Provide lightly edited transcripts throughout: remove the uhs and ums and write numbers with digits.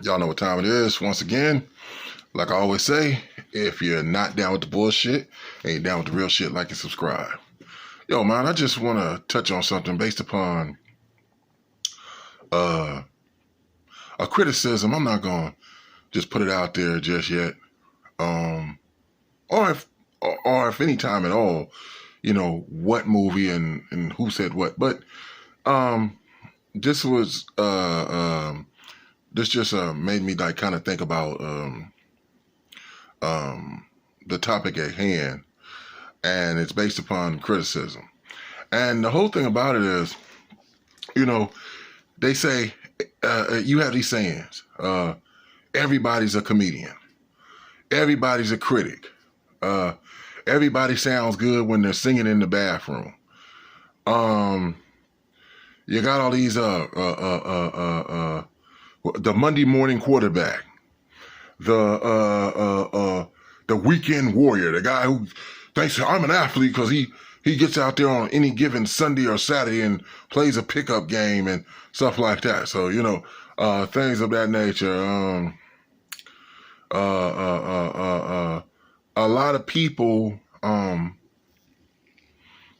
Y'all know what time it is. Once again, like I always say, if you're not down with the bullshit and you're down with the real shit, like and subscribe. Yo, man, I just want to touch on something based upon uh, a criticism. I'm not going to just put it out there just yet. Um, or if any time at all, what movie and who said what. But um, this was this just made me like kind of think about the topic at hand, and it's based upon criticism. And the whole thing about it is, they say you have these sayings. Everybody's a comedian. Everybody's a critic. Everybody sounds good when they're singing in the bathroom. You got all these the Monday morning quarterback, the weekend warrior, the guy who thinks I'm an athlete because he gets out there on any given Sunday or Saturday and plays a pickup game and stuff like that. So things of that nature. A lot of people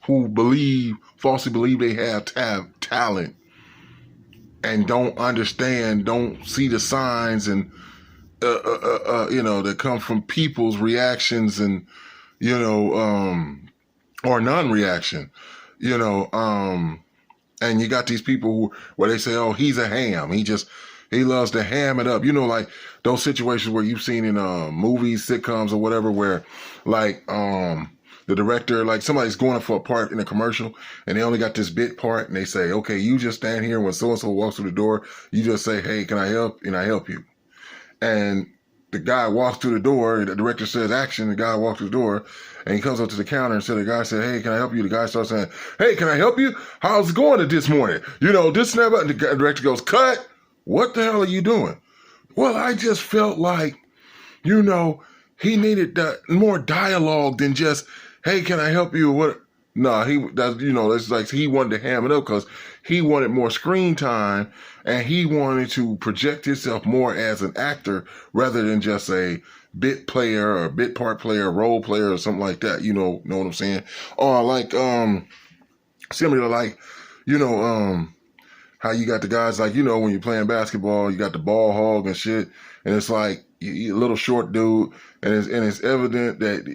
who falsely believe they have talent and don't understand, don't see the signs and that come from people's reactions and or non-reaction, and you got these people where they say, oh, he's a ham. He loves to ham it up. Like those situations where you've seen in movies, sitcoms or whatever, where like the director, like somebody's going up for a part in a commercial and they only got this bit part and they say, okay, you just stand here when so-and-so walks through the door, you just say, hey, can I help? And I help you. And the guy walks through the door, the director says action, the guy walks through the door and he comes up to the counter and said, the guy said, hey, can I help you? The guy starts saying, hey, can I help you? How's it going this morning? This and that. And the director goes, cut. What the hell are you doing? Well, I just felt like, he needed more dialogue than just, hey, can I help you? What? No, it's like he wanted to ham it up because he wanted more screen time and he wanted to project himself more as an actor rather than just a bit player or bit part player, role player or something like that. Know what I'm saying? Or like, similar like, how you got the guys like, when you're playing basketball, you got the ball hog and shit. And it's like you a little short dude. And it's evident that,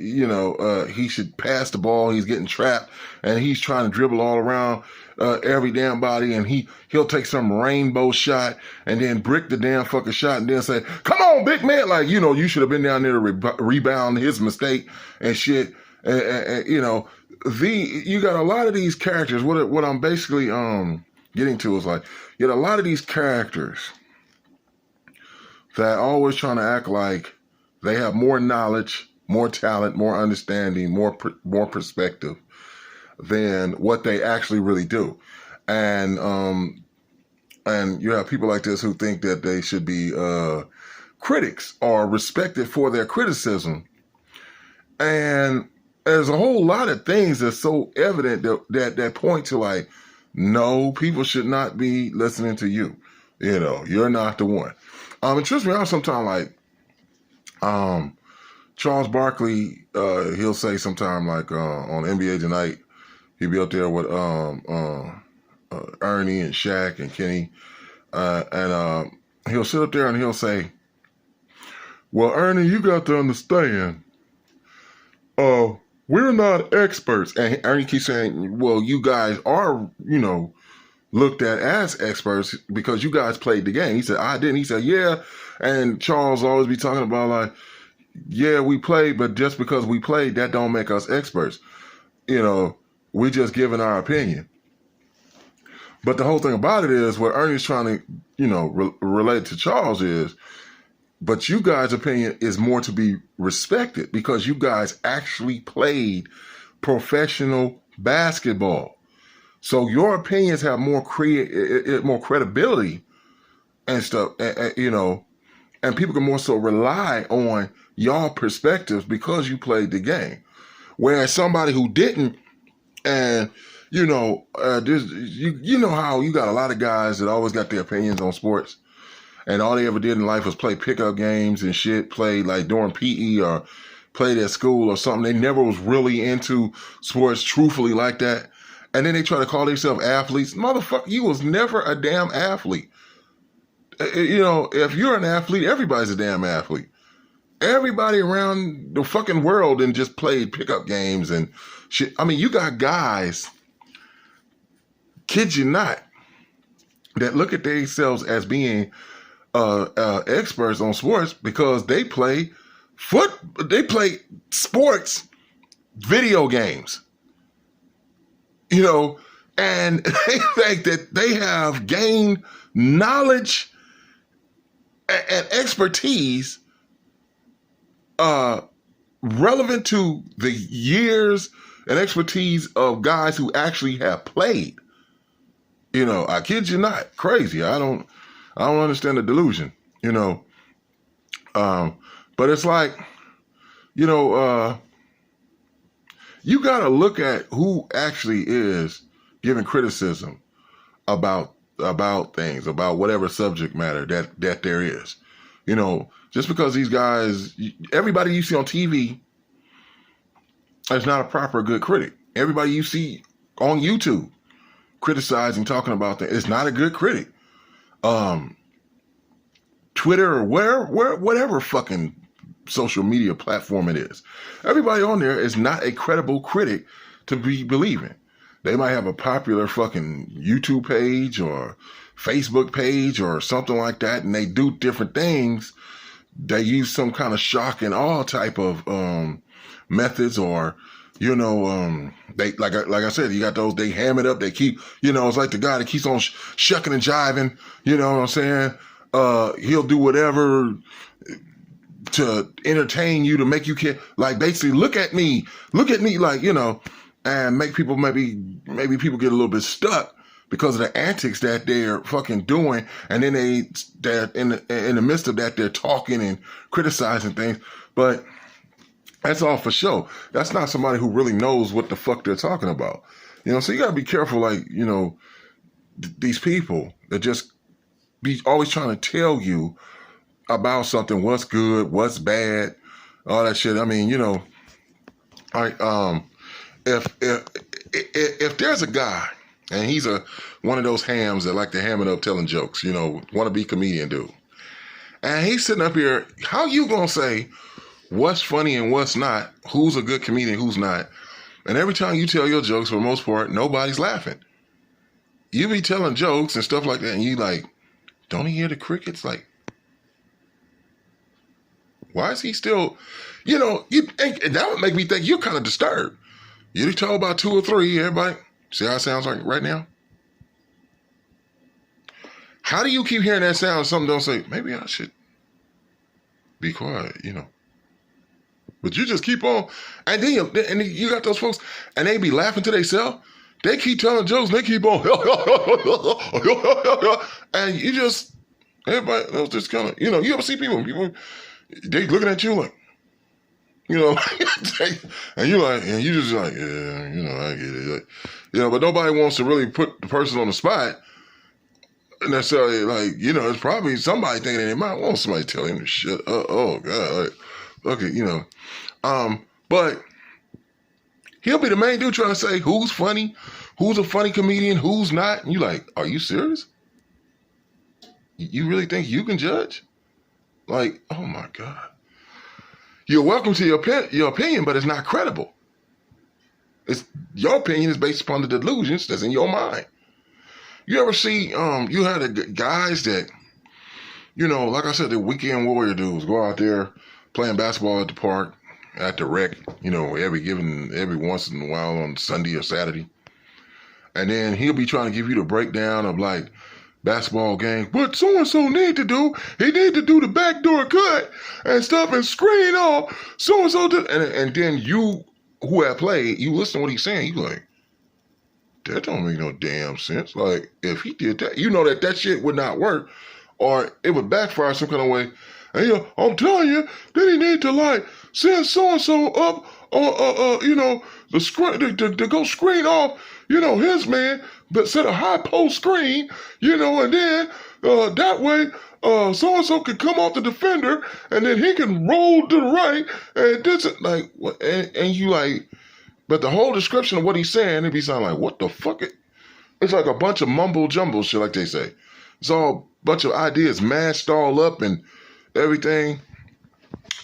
he should pass the ball. He's getting trapped and he's trying to dribble all around every damn body. And he'll take some rainbow shot and then brick the damn fucking shot and then say, come on, big man. Like, you should have been down there to rebound his mistake and shit. And you got a lot of these characters. What I'm basically, getting to is like, you got a lot of these characters that are always trying to act like they have more knowledge, more talent, more understanding, more perspective than what they actually really do. And you have people like this who think that they should be critics or respected for their criticism. And there's a whole lot of things that's so evident that point to like, no, people should not be listening to you. You're not the one. It trips me out sometimes, like, Charles Barkley, he'll say sometime like, on NBA Tonight, he'll be up there with, Ernie and Shaq and Kenny, and he'll sit up there and he'll say, well, Ernie, you got to understand, we're not experts. And Ernie keeps saying, well, you guys are, looked at as experts because you guys played the game. He said, I didn't. He said, yeah. And Charles always be talking about like, yeah, we played, but just because we played, that don't make us experts. We just giving our opinion. But the whole thing about it is what Ernie's trying to, relate to Charles is, but you guys' opinion is more to be respected because you guys actually played professional basketball. So your opinions have more credibility and stuff, and people can more so rely on y'all perspectives because you played the game. Whereas somebody who didn't, and you know how you got a lot of guys that always got their opinions on sports. and all they ever did in life was play pickup games and shit, play like during PE or played at school or something. They never was really into sports truthfully like that. And then they try to call themselves athletes. Motherfucker, you was never a damn athlete. If you're an athlete, everybody's a damn athlete. Everybody around the fucking world and just played pickup games and shit. I mean, you got guys, kid you not, that look at themselves as being experts on sports because they play sports video games. And they think that they have gained knowledge and expertise relevant to the years and expertise of guys who actually have played. I kid you not, crazy. I don't understand the delusion, but it's like, you got to look at who actually is giving criticism about things, about whatever subject matter that there is. Just because these guys, everybody you see on TV is not a proper good critic. Everybody you see on YouTube criticizing, talking about that, is not a good critic. Twitter or whatever fucking social media platform it is, everybody on there is not a credible critic to be believing. They might have a popular fucking YouTube page or Facebook page or something like that, and they do different things. They use some kind of shock and awe type of methods, or they like I said, you got those, they ham it up, they keep, it's like the guy that keeps on shucking and jiving, you know what I'm saying? He'll do whatever to entertain you, to make you care, like basically look at me, like, and make people, maybe people get a little bit stuck because of the antics that they're fucking doing. And then they're in the midst of that, they're talking and criticizing things, but that's all for show. That's not somebody who really knows what the fuck they're talking about. So you gotta be careful, like, these people that just be always trying to tell you about something, what's good, what's bad, all that shit. I mean, if there's a guy and he's one of those hams that like to ham it up telling jokes, wannabe comedian dude, and he's sitting up here, how you gonna say what's funny and what's not, who's a good comedian, who's not? And every time you tell your jokes, for the most part, nobody's laughing. You be telling jokes and stuff like that, and you like, don't he hear the crickets? Like, why is he still, that would make me think you're kind of disturbed. You told about 2 or 3, everybody, see how it sounds like right now? How do you keep hearing that sound? Something don't say, maybe I should be quiet, But you just keep on, and then you got those folks, and they be laughing to themselves. They keep telling jokes, and they keep on, and you just, everybody else just kind of, you ever see people, they looking at you like, and you like, and you just like, yeah, I get it, but nobody wants to really put the person on the spot. Necessarily, like, it's probably somebody thinking they might want somebody to tell him to shut up. Oh God, like, okay, but he'll be the main dude trying to say who's funny, who's a funny comedian, who's not. And you like, are you serious? You really think you can judge? Like, oh my God. You're welcome to your opinion, but it's not credible. Your opinion is based upon the delusions that's in your mind. You ever see, you had the guys that, like I said, the weekend warrior dudes go out there playing basketball at the park, at the rec, every once in a while on Sunday or Saturday. And then he'll be trying to give you the breakdown of like basketball games. What so-and-so need to do, he need to do the backdoor cut and stuff and screen off so-and-so. And then you, who have played, you listen to what he's saying, you like, that don't make no damn sense. Like, if he did that, that shit would not work, or it would backfire some kind of way. And I'm telling you, then he need to like send so and so up, the screen to go screen off, his man, but set a high post screen, and then that way so-and-so can come off the defender, and then he can roll to the right, and this, like, and you like, but the whole description of what he's saying, it be sounding like, what the fuck? It's like a bunch of mumble jumble shit, like they say. It's all a bunch of ideas mashed all up and everything.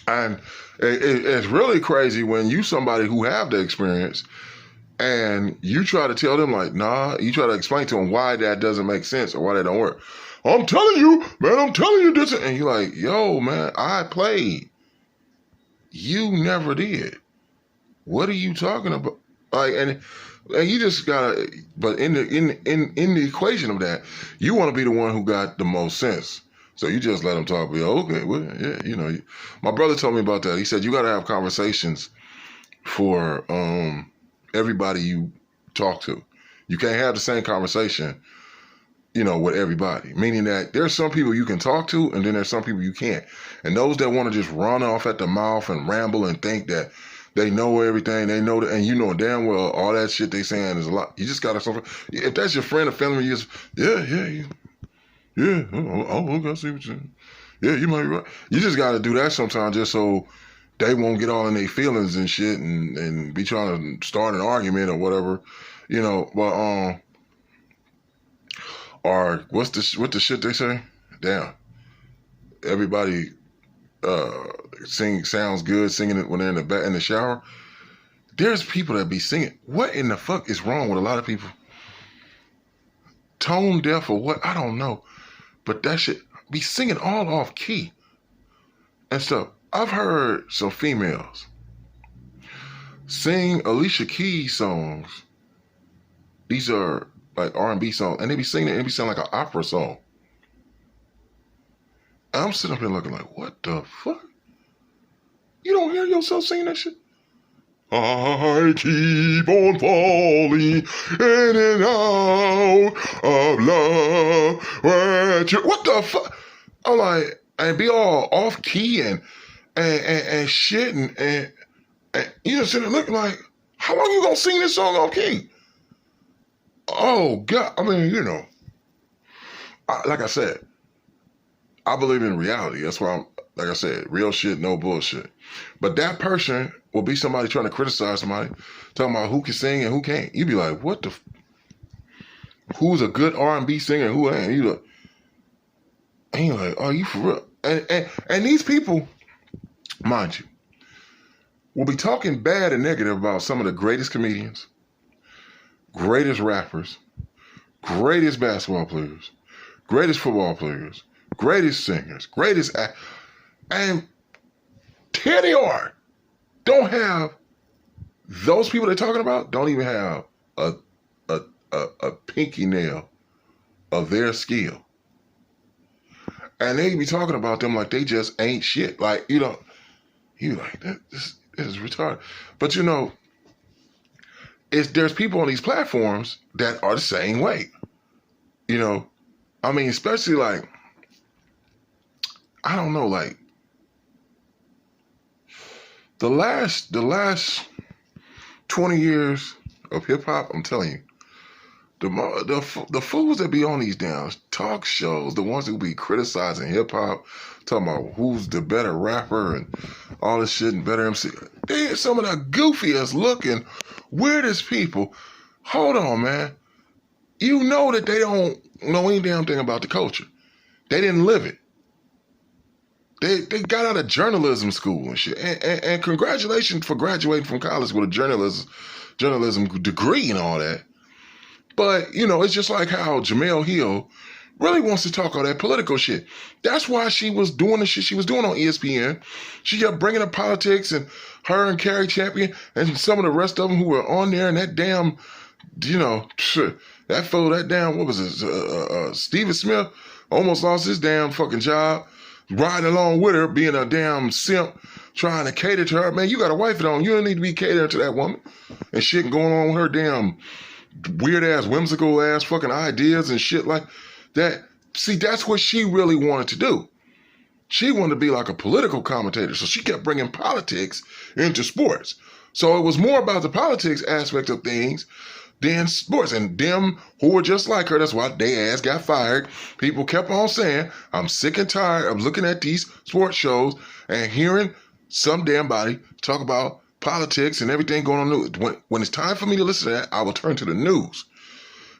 And it's really crazy when you somebody who have the experience and you try to tell them, like, nah, you try to explain to them why that doesn't make sense or why that don't work. I'm telling you this. And you're like, yo, man, I played. You never did. What are you talking about? Like, and you just gotta, but in the equation of that, you want to be the one who got the most sense. So you just let them talk. Be okay, well, yeah, my brother told me about that. He said you got to have conversations for everybody you talk to. You can't have the same conversation, with everybody. Meaning that there's some people you can talk to, and then there's some people you can't. And those that want to just run off at the mouth and ramble and think that they know everything, they know that, and damn well all that shit they saying is a lot. You just gotta, if that's your friend or family, you just, okay, I see what you're saying. Yeah, you might be right. You just gotta do that sometimes just so they won't get all in their feelings and shit and be trying to start an argument or whatever, but or what the shit they say? Damn. Everybody sounds good singing it when they're in the shower. There's people that be singing. What in the fuck is wrong with a lot of people? Tone deaf or what? I don't know. But that shit be singing all off key and stuff. I've heard some females sing Alicia Keys songs. These are like R&B songs, and they be singing it and it be sounding like an opera song. I'm sitting up here looking like, what the fuck? You don't hear yourself singing that shit? I keep on falling in and out of love. What the fuck? I'm like, and be all off key and shit and you just sitting there looking like, how long you gonna sing this song off key? Oh God, I mean, like I said, I believe in reality. That's why like I said, real shit, no bullshit. But that person will be somebody trying to criticize somebody, talking about who can sing and who can't. You be like, what the? Who's a good R&B singer and who ain't? And you're like, are you for real? And these people, mind you, will be talking bad and negative about some of the greatest comedians, greatest rappers, greatest basketball players, greatest football players, greatest singers, and here they are. Don't have those people they're talking about. Don't even have a pinky nail of their skill, and they be talking about them like they just ain't shit. Like you like this is retarded. But there's people on these platforms that are the same way. I mean, especially like, I don't know, like the last 20 years of hip hop, I'm telling you, the fools that be on these damn talk shows, the ones who be criticizing hip hop, talking about who's the better rapper and all this shit and better MC, they some of the goofiest looking, weirdest people. Hold on, man. You know that they don't know any damn thing about the culture. They didn't live it. They got out of journalism school and shit. And congratulations for graduating from college with a journalism degree and all that. But, it's just like how Jemele Hill really wants to talk all that political shit. That's why she was doing the shit she was doing on ESPN. She kept bringing up politics, and her and Carrie Champion and some of the rest of them who were on there, and that damn, what was it, Stephen Smith almost lost his damn fucking job, riding along with her, being a damn simp, trying to cater to her. Man, you got a wife at home. You don't need to be catering to that woman. And shit going on with her damn weird-ass, whimsical-ass fucking ideas and shit like that. See, that's what she really wanted to do. She wanted to be like a political commentator, so she kept bringing politics into sports. So it was more about the politics aspect of things than sports. And them who were just like her, that's why they ass got fired. People kept on saying, I'm sick and tired of looking at these sports shows and hearing some damn body talk about politics and everything going on. When it's time for me to listen to that, I will turn to the news.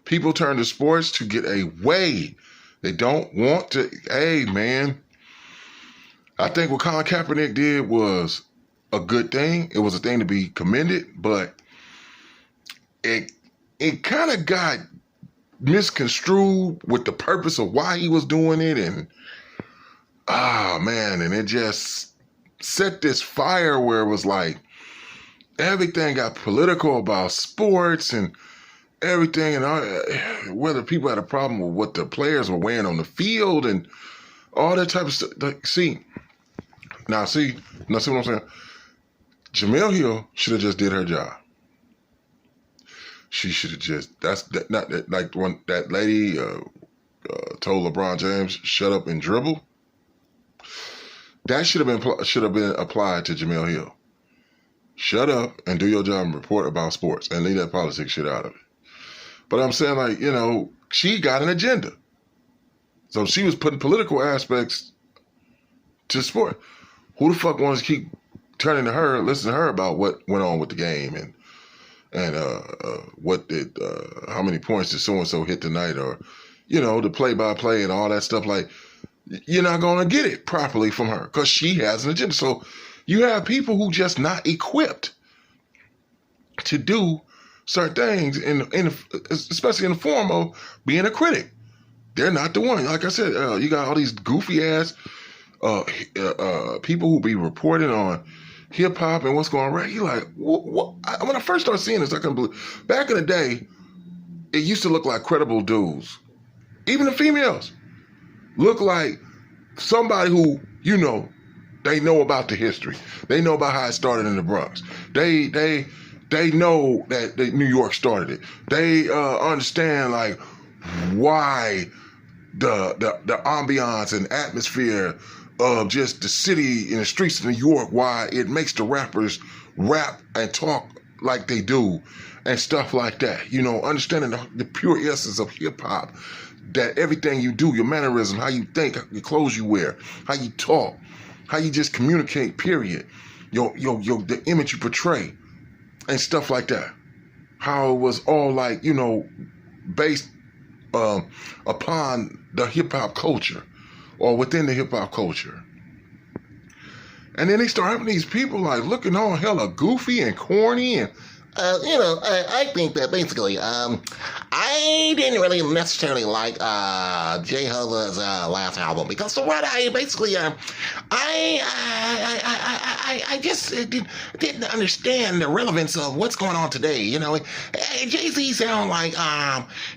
People turn to sports to get away. They don't want to. Hey, man, I think what Colin Kaepernick did was a good thing. It was a thing to be commended, but it kind of got misconstrued with the purpose of why he was doing it. And, man, and it just set this fire where it was like everything got political about sports and everything, and whether people had a problem with what the players were wearing on the field and all that type of stuff. Like, see what I'm saying? Jemele Hill should have just did her job. She should have just, like when that lady told LeBron James, shut up and dribble. That should have been applied to Jemele Hill. Shut up and do your job and report about sports and leave that politics shit out of it. But I'm saying, like, you know, she got an agenda. So she was putting political aspects to sport. Who the fuck wants to keep turning to her, listening to her about what went on with the game and how many points did so-and-so hit tonight, or, you know, the play-by-play and all that stuff. Like, you're not going to get it properly from her because she has an agenda. So you have people who just not equipped to do certain things, especially in the form of being a critic. They're not the one. Like I said, you got all these goofy ass people who be reporting on hip hop and what's going on. Right? You're like, what? When I first started seeing this, I couldn't believe. Back in the day, it used to look like credible dudes. Even the females look like somebody who, you know, they know about the history. They know about how it started in the Bronx. They know that New York started it. They understand like why the ambiance and atmosphere of just the city and the streets of New York, why it makes the rappers rap and talk like they do and stuff like that. You know, understanding the pure essence of hip hop, that everything you do, your mannerism, how you think, your clothes you wear, how you talk, how you just communicate, period. The image you portray and stuff like that. How it was all like, you know, based upon the hip hop culture or within the hip hop culture. And then they start having these people like looking all hella goofy and corny and I think that basically, I didn't really necessarily like Jehovah's last album because the what I basically, I just didn't understand the relevance of what's going on today. You know, Jay-Z sound like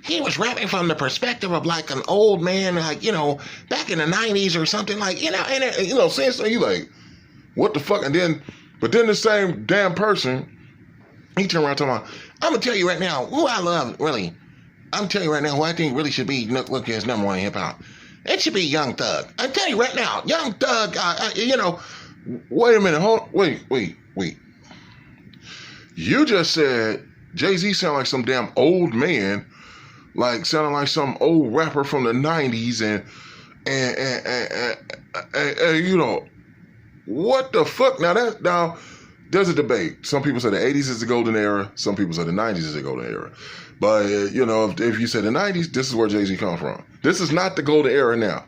he was rapping from the perspective of like an old man, like, you know, back in the 90s or something, like, you know, and you know, saying so, you like, what the fuck? But then the same damn person, he turned around talking about, I'm going to tell you right now who I love, really. I'm telling you right now who I think really should be looking as number one in hip hop. It should be Young Thug. I'm telling you right now, Young Thug, you know. Wait a minute. Wait. You just said Jay-Z sound like some damn old man, like sounding like some old rapper from the 90s and you know, what the fuck? Now, there's a debate. Some people say the 80s is the golden era. Some people say the 90s is the golden era. But, you know, if you say the 90s, this is where Jay-Z comes from. This is not the golden era now.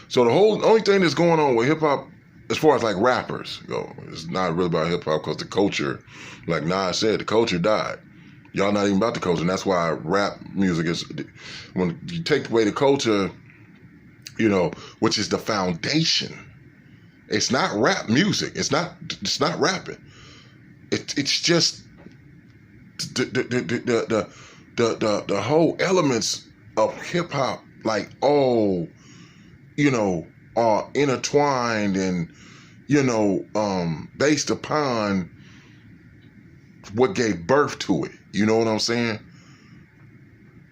So the only thing that's going on with hip-hop, as far as like rappers go, it's not really about hip-hop because the culture, like Nas said, the culture died. Y'all not even about the culture. And that's why rap music is, when you take away the culture, you know, which is the foundation. It's not rap music. It's not rapping. It's just the whole elements of hip hop, like all, you know, are intertwined and, you know, based upon what gave birth to it. You know what I'm saying?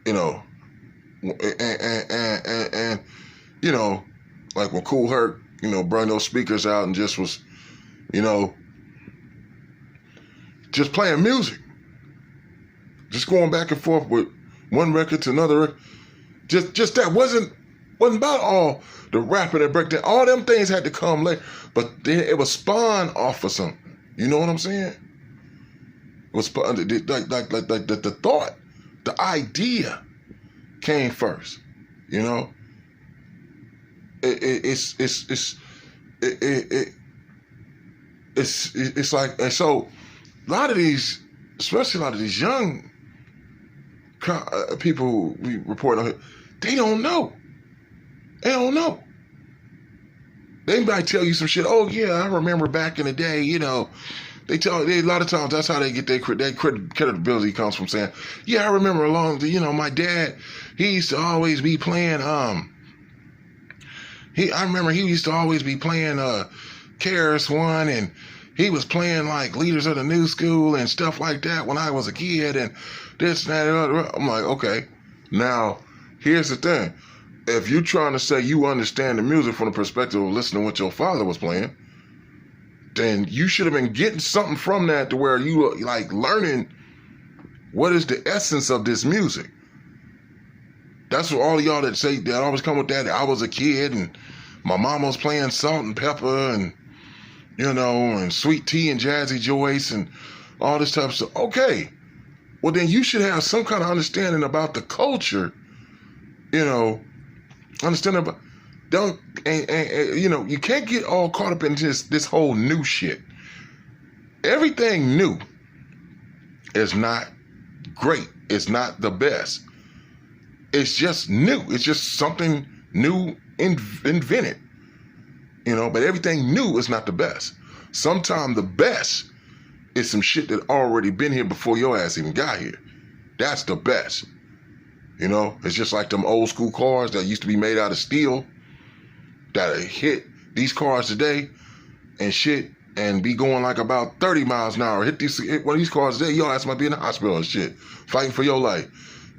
You know, and you know, like when Kool Herc, you know, brought those speakers out and just was, you know, just playing music. Just going back and forth with one record to another record. Just that wasn't about all the rapping and breakdown. All them things had to come later, but then it was spawned off of something. You know what I'm saying? It was like the thought, the idea came first. You know, it's like, and so a lot of these, especially a lot of these young people who we report on here, they don't know. They don't know. They might tell you some shit. Oh yeah, I remember back in the day. You know, they a lot of times that's how they get their credibility comes from saying, yeah, I remember my dad, he used to always be playing. I remember he used to always be playing KRS-One, and he was playing like Leaders of the New School and stuff like that when I was a kid, and this and that and other. I'm like, okay, now here's the thing. If you're trying to say you understand the music from the perspective of listening to what your father was playing, then you should have been getting something from that to where you were like learning what is the essence of this music. That's what all of y'all that say, that always come with that. I was a kid and my mama was playing Salt and Pepper and, and Sweet Tea and Jazzy Joyce and all this type of stuff. Okay. Well, then you should have some kind of understanding about the culture, understanding about, you can't get all caught up in this whole new shit. Everything new is not great. It's not the best. It's just new. It's just something new invented, but everything new is not the best. Sometimes the best is some shit that already been here before your ass even got here. That's the best. It's just like them old school cars that used to be made out of steel that hit these cars today and shit and be going like about 30 miles an hour. Hit one of these cars today, your ass might be in the hospital and shit, fighting for your life,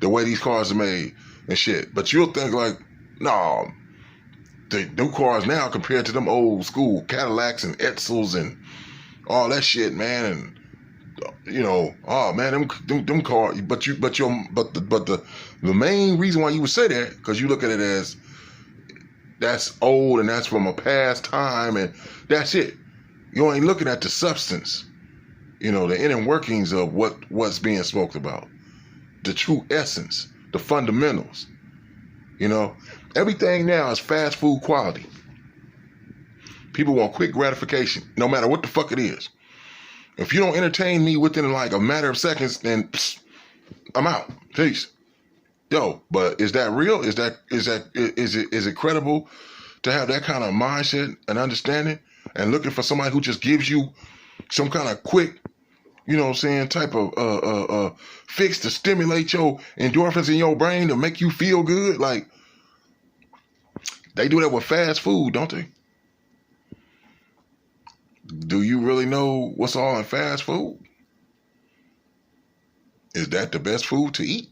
the way these cars are made and shit. But you'll think like, no, the new cars now compared to them old school Cadillacs and Edsels and all that shit, man, and oh man, them cars. But the main reason why you would say that, because you look at it as that's old and that's from a past time and that's it. You ain't looking at the substance, the inner workings of what's being spoken about, the true essence, the fundamentals. Everything now is fast food quality. People want quick gratification, no matter what the fuck it is. If you don't entertain me within like a matter of seconds, then I'm out. Peace. Yo, but is that real? Is it credible to have that kind of mindset and understanding and looking for somebody who just gives you some kind of quick, type of fix to stimulate your endorphins in your brain to make you feel good? Like, they do that with fast food, don't they? Do you really know what's all in fast food? Is that the best food to eat?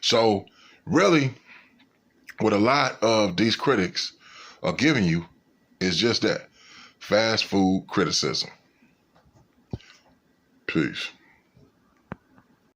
So, really, what a lot of these critics are giving you is just that, fast food criticism. Peace.